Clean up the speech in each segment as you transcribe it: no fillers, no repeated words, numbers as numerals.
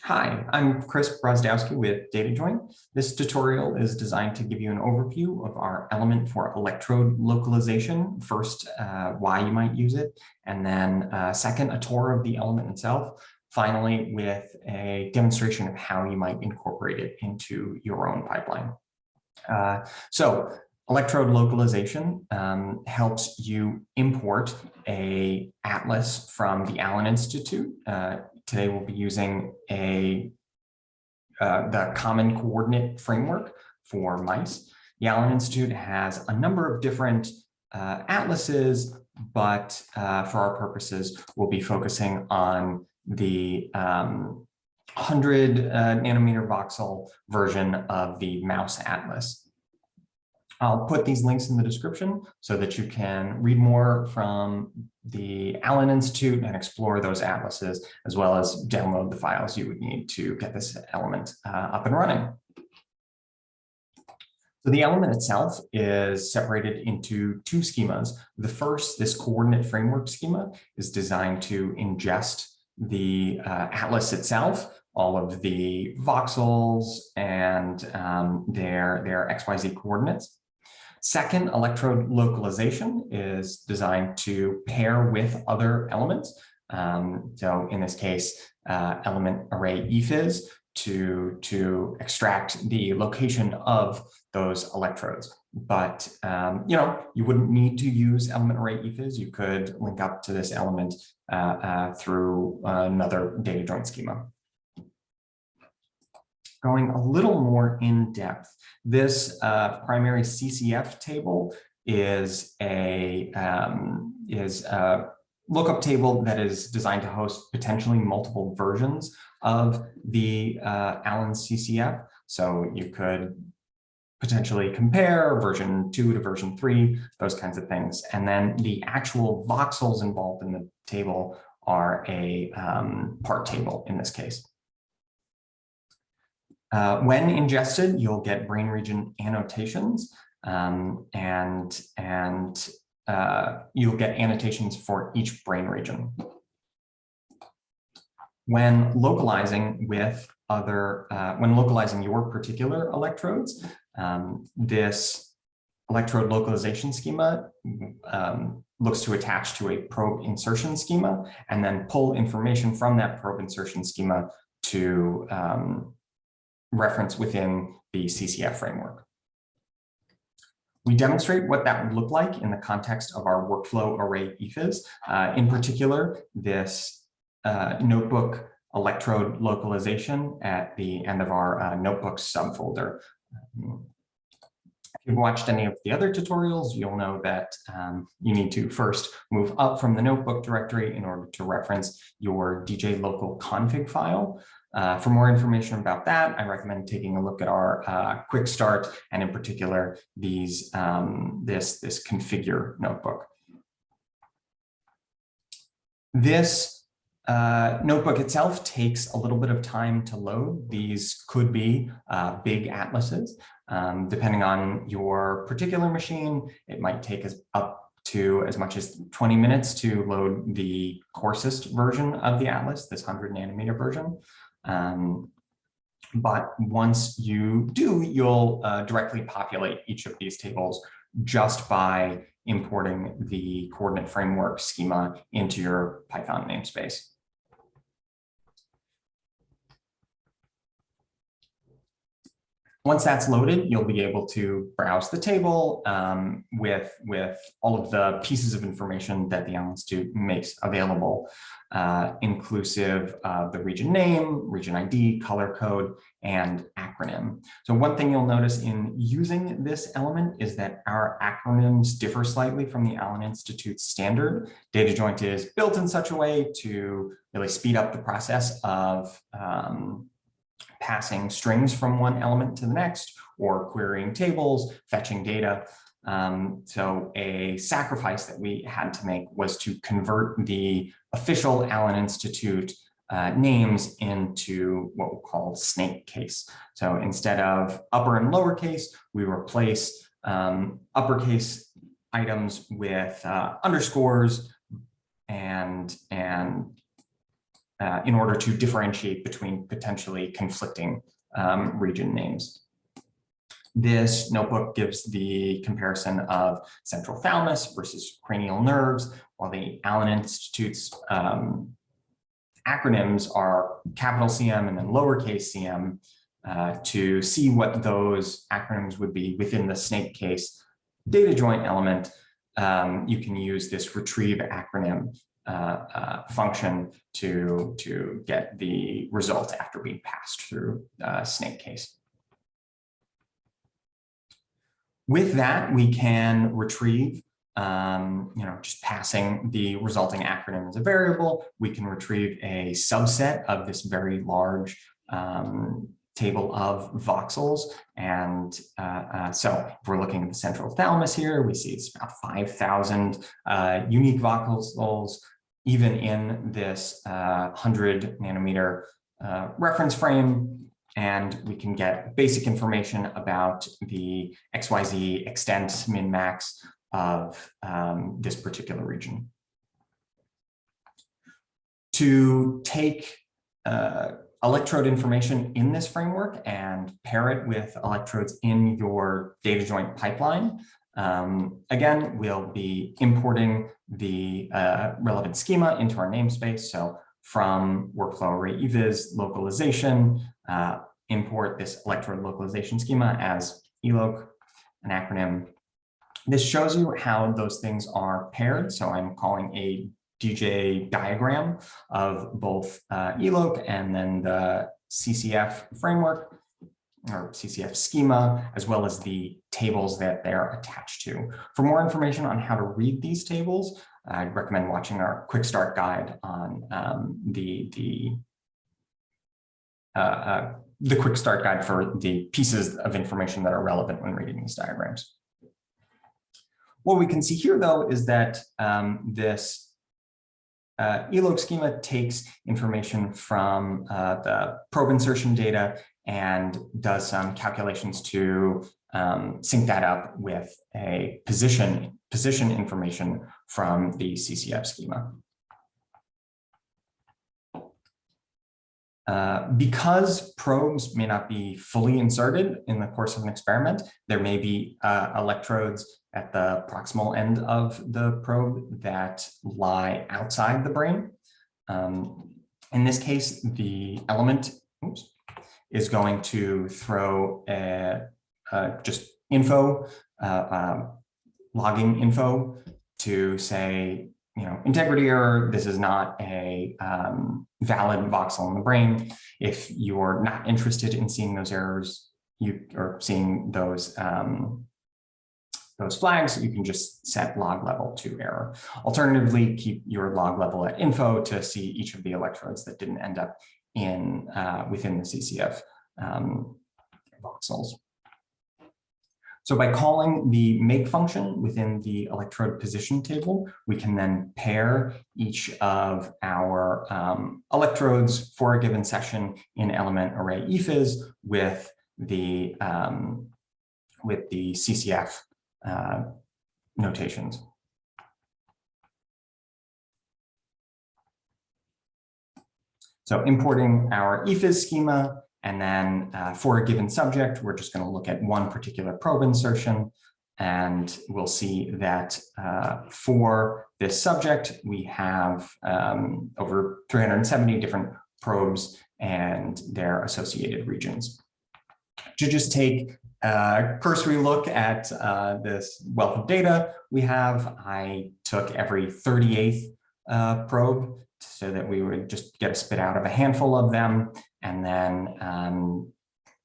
Hi, I'm Chris Brozdowski with DataJoint. This tutorial is designed to give you an overview of our element for electrode localization. First, why you might use it, and then second, a tour of the element itself. Finally, with a demonstration of how you might incorporate it into your own pipeline. Electrode localization helps you import an atlas from the Allen Institute. Today we'll be using the common coordinate framework for mice. The Allen Institute has a number of different atlases, but for our purposes, we'll be focusing on the 100 nanometer voxel version of the mouse atlas. I'll put these links in the description so that you can read more from the Allen Institute and explore those atlases, as well as download the files you would need to get this element up and running. So the element itself is separated into two schemas. The first, this coordinate framework schema, is designed to ingest the atlas itself, all of the voxels and their XYZ coordinates. Second, electrode localization is designed to pair with other elements. So in this case, element array ephys to extract the location of those electrodes. But you wouldn't need to use element array ephys. You could link up to this element through another DataJoint schema. Going a little more in depth, this primary CCF table is a lookup table that is designed to host potentially multiple versions of the Allen CCF. So you could potentially compare version 2 to version 3, those kinds of things. And then the actual voxels involved in the table are a part table in this case. When ingested, you'll get brain region annotations, and you'll get annotations for each brain region. When localizing with when localizing your particular electrodes, this electrode localization schema looks to attach to a probe insertion schema and then pull information from that probe insertion schema to reference within the CCF framework. We demonstrate what that would look like in the context of our workflow array ephys. In particular, this notebook electrode localization at the end of our notebook subfolder. If you've watched any of the other tutorials, you'll know that you need to first move up from the notebook directory in order to reference your DJ local config file. For more information about that, I recommend taking a look at our quick start, and in particular, this configure notebook. This notebook itself takes a little bit of time to load. These could be big atlases. Depending on your particular machine, it might take up to as much as 20 minutes to load the coarsest version of the atlas, this 100 nanometer version. But once you do, you'll directly populate each of these tables just by importing the coordinate framework schema into your Python namespace. Once that's loaded, you'll be able to browse the table with all of the pieces of information that the Allen Institute makes available, inclusive of the region name, region ID, color code, and acronym. So one thing you'll notice in using this element is that our acronyms differ slightly from the Allen Institute standard. DataJoint is built in such a way to really speed up the process of passing strings from one element to the next, or querying tables, fetching data. So a sacrifice that we had to make was to convert the official Allen Institute names into what we'll call snake case. So instead of upper and lowercase, we replace uppercase items with underscores and in order to differentiate between potentially conflicting region names. This notebook gives the comparison of central thalamus versus cranial nerves, while the Allen Institute's acronyms are capital CM and then lowercase cm, to see what those acronyms would be within the snake case DataJoint element. You can use this retrieve acronym function to get the result after we passed through snake case. With that, we can retrieve, just passing the resulting acronym as a variable, we can retrieve a subset of this very large table of voxels. And so if we're looking at the central thalamus here, we see it's about 5,000 unique voxels, even in this 100 nanometer reference frame. And we can get basic information about the XYZ extent, min, max of this particular region. To take electrode information in this framework and pair it with electrodes in your DataJoint pipeline, again, we'll be importing the relevant schema into our namespace. So from workflow array eviz localization, import this electrode localization schema as ELog, an acronym. This shows you how those things are paired. So I'm calling a DJ diagram of both ELog and then the CCF framework or CCF schema, as well as the tables that they're attached to. For more information on how to read these tables, I'd recommend watching our quick start guide on the quick start guide for the pieces of information that are relevant when reading these diagrams. What we can see here, though, is that this ELog schema takes information from the probe insertion data and does some calculations to sync that up with a position information from the CCF schema. Because probes may not be fully inserted in the course of an experiment, there may be electrodes at the proximal end of the probe that lie outside the brain. In this case, the element is going to throw just info, logging info to say, integrity error, this is not a valid voxel in the brain. If you're not interested in seeing those errors, or seeing those flags, you can just set log level to error. Alternatively, keep your log level at info to see each of the electrodes that didn't end up in within the CCF voxels. So by calling the make function within the electrode position table, we can then pair each of our electrodes for a given session in element array ephys with the CCF notations. So importing our ephys schema, and then for a given subject, we're just going to look at one particular probe insertion. And we'll see that for this subject, we have over 370 different probes and their associated regions. To just take a cursory look at this wealth of data we have, I took every 38th probe so that we would just get a spit out of a handful of them. And then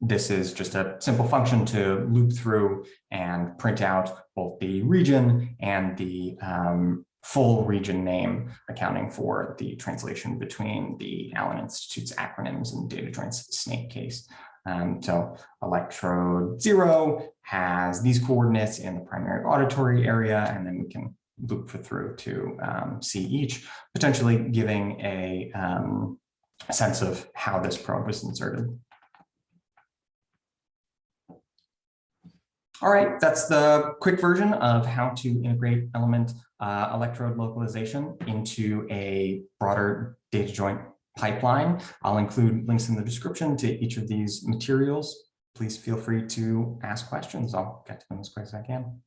this is just a simple function to loop through and print out both the region and the full region name, accounting for the translation between the Allen Institute's acronyms and DataJoint's snake case. So electrode 0 has these coordinates in the primary auditory area, and then we can loop through to see each, potentially giving a sense of how this probe was inserted. All right, that's the quick version of how to integrate electrode localization into a broader DataJoint pipeline. I'll include links in the description to each of these materials. Please feel free to ask questions. I'll get to them as quick as I can.